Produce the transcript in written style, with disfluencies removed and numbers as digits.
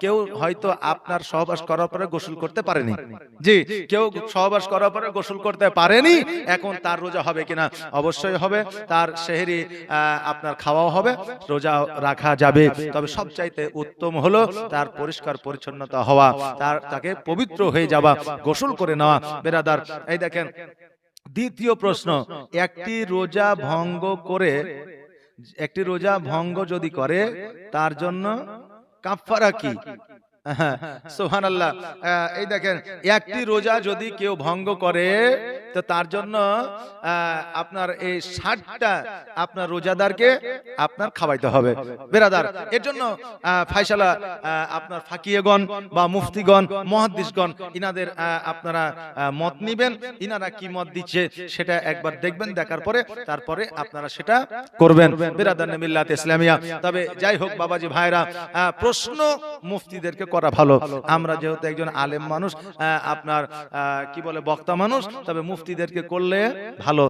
কেউ হয়তো আপনার সহবাস করার পরে গোসল করতে পারেনি, জি, কেউ সহবাস করার পরে গোসল করতে পারেনি, এখন তার রোজা হবে কিনা? অবশ্যই হবে, তার সেহরি আপনার খাওয়াও হবে, রোজা রাখা যাবে। তবে সবচাইতে উত্তম হলো তার পরিষ্কার পরিচ্ছন্নতা হওয়া, তাকে পবিত্র হয়ে যাওয়া, গোসল করে নেওয়া। বেরাদার, এই দেখেন দ্বিতীয় প্রশ্ন, একটি রোজা ভঙ্গ যদি করে তার জন্য কাফারা কি? সুবহানাল্লাহ। এই দেখেন, একটি রোজা যদি কেউ ভঙ্গ করে তো তার জন্য আপনার এই 60টা আপনার রোজাদারকে আপনার খাওয়াইতে হবে। বেরাদার, এর জন্য ফায়সালা আপনার ফাকিয়েগণ বা মুফতিগণ, মুহাদ্দিসগণ, ইনাদের আপনারা মত নিবেন, ইনারা কি মত দিচ্ছে সেটা একবার দেখবেন, দেখার পরে তারপরে আপনারা সেটা করবেন। বেরাদার মিল্লাত ইসলামিয়া। তবে যাই হোক বাবাজি ভাইরা, প্রশ্ন মুফতিদেরকে করা ভালো। আমরা যেহেতু একজন আলেম মানুষ, আপনার কি বলে বক্তা মানুষ, তবে মুফতিদেরকে করলে ভালো।